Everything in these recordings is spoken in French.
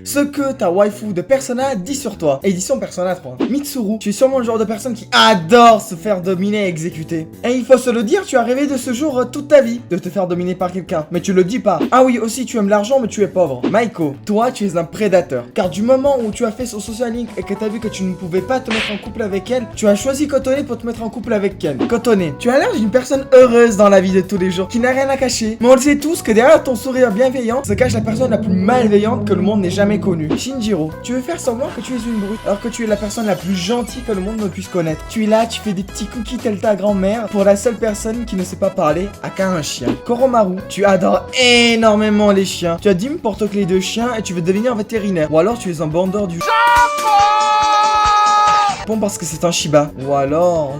Ce que ta waifu de Persona dit sur toi. Édition Persona 3. Mitsuru, tu es sûrement le genre de personne qui adore se faire dominer et exécuter. Et il faut se le dire, tu as rêvé de ce jour toute ta vie, de te faire dominer par quelqu'un. Mais tu le dis pas. Ah oui, aussi tu aimes l'argent mais tu es pauvre. Maiko, toi tu es un prédateur. Car du moment où tu as fait son social link et que tu as vu que tu ne pouvais pas te mettre en couple avec elle, tu as choisi Kotone pour te mettre en couple avec Ken. Kotone, tu as l'air d'une personne heureuse dans la vie de tous les jours, qui n'a rien à cacher. Mais on le sait tous que derrière ton sourire bienveillant se cache la personne la plus malveillante que le monde n'ait jamais connu. Shinjiro, tu veux faire semblant que tu es une brute alors que tu es la personne la plus gentille que le monde ne puisse connaître. Tu es là, tu fais des petits cookies tels ta grand-mère pour la seule personne qui ne sait pas parler à qu'à un chien. Koromaru, tu adores énormément les chiens. Tu as 10 porte-clés de chiens et tu veux devenir vétérinaire. Ou alors tu es un bandeur du Bon parce que c'est un Shiba. Ou alors...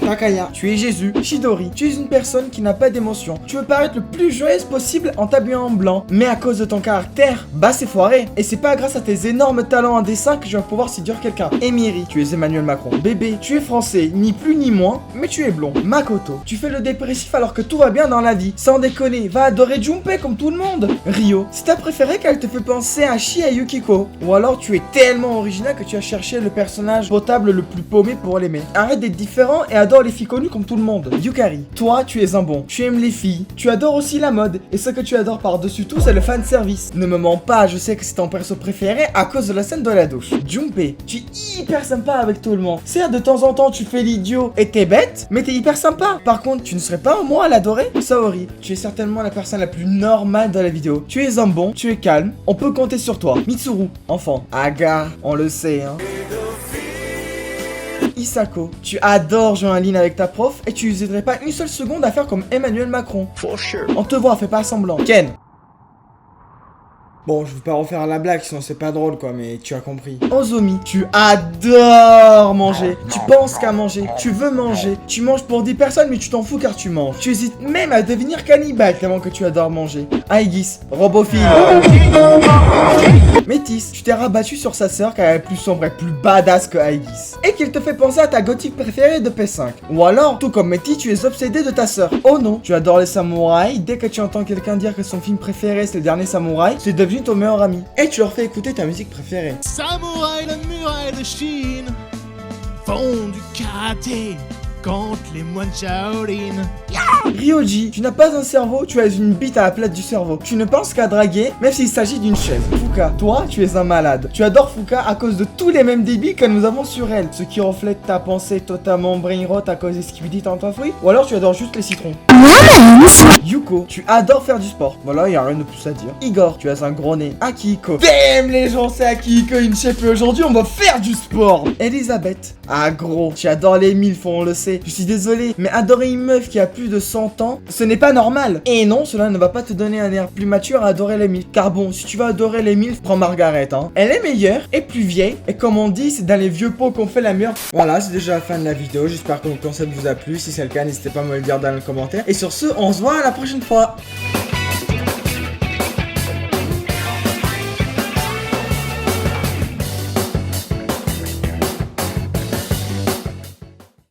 Takaya, tu es Jésus. Chidori, tu es une personne qui n'a pas d'émotion. Tu veux paraître le plus joyeuse possible en t'habillant en blanc. Mais à cause de ton caractère, bah c'est foiré. Et c'est pas grâce à tes énormes talents en dessin que je vais pouvoir séduire quelqu'un. Emiri, tu es Emmanuel Macron. Bébé, tu es français, ni plus ni moins, mais tu es blond. Makoto, tu fais le dépressif alors que tout va bien dans la vie. Sans déconner, va adorer Junpei comme tout le monde. Rio, c'est ta préférée qu'elle te fait penser à Shi et Yukiko. Ou alors tu es tellement original que tu as cherché le personnage potable le plus paumé pour l'aimer. Arrête d'être différent et adore les filles connues comme tout le monde. Yukari, toi tu es un bon, tu aimes les filles, tu adores aussi la mode, et ce que tu adores par-dessus tout c'est le fanservice. Ne me mens pas, je sais que c'est ton perso préféré à cause de la scène de la douche. Junpei, tu es hyper sympa avec tout le monde. Certes de temps en temps tu fais l'idiot et t'es bête, mais t'es hyper sympa. Par contre, tu ne serais pas moi à l'adorer? Saori, tu es certainement la personne la plus normale de la vidéo. Tu es un bon, tu es calme, on peut compter sur toi. Mitsuru, enfant. Aga, on le sait hein. Isako, tu adores jouer en ligne avec ta prof et tu n'hésiterais pas une seule seconde à faire comme Emmanuel Macron. For sure. On te voit, fais pas semblant. Ken. Bon, je vais pas refaire la blague, sinon c'est pas drôle quoi, mais tu as compris. Ozomi, tu adores manger. Tu penses qu'à manger, tu veux manger. Tu manges pour 10 personnes, mais tu t'en fous car tu manges. Tu hésites même à devenir cannibale tellement que tu adores manger. Aegis, robophile. Métis, tu t'es rabattu sur sa sœur car elle est plus sombre et plus badass que Aegis. Et qu'il te fait penser à ta gothique préférée de P5. Ou alors, tout comme Métis, tu es obsédé de ta sœur. Oh non, tu adores les samouraïs. Dès que tu entends quelqu'un dire que son film préféré c'est le dernier samouraï, c'est devenu ton meilleur ami. Et tu leur fais écouter ta musique préférée. Samouraï, la muraille de Chine font du karaté contre les moines Shaolin. Ryoji, tu n'as pas un cerveau, tu as une bite à la place du cerveau. Tu ne penses qu'à draguer, même s'il s'agit d'une chaise. Fuka, toi, tu es un malade. Tu adores Fuka à cause de tous les mêmes débiles que nous avons sur elle. Ce qui reflète ta pensée totalement brain rot à cause des skibidi tant fruits. Ou alors tu adores juste les citrons. Yuko, tu adores faire du sport. Voilà, y a rien de plus à dire. Igor, tu as un gros nez. Akihiko, damn les gens, c'est Akihiko une chef et aujourd'hui on va faire du sport. Elisabeth, ah gros, tu adores les milfs, on le sait. Je suis désolé, mais adorer une meuf qui a plus de 100 ans, ce n'est pas normal. Et non, cela ne va pas te donner un air plus mature à adorer les milfs. Car bon, si tu vas adorer les milfs, prends Margaret, hein. Elle est meilleure et plus vieille. Et comme on dit, c'est dans les vieux pots qu'on fait la meilleure. Voilà, c'est déjà la fin de la vidéo. J'espère que mon concept vous a plu. Si c'est le cas, n'hésitez pas à me le dire dans les commentaires. Et sur ce, on se voit à la prochaine fois.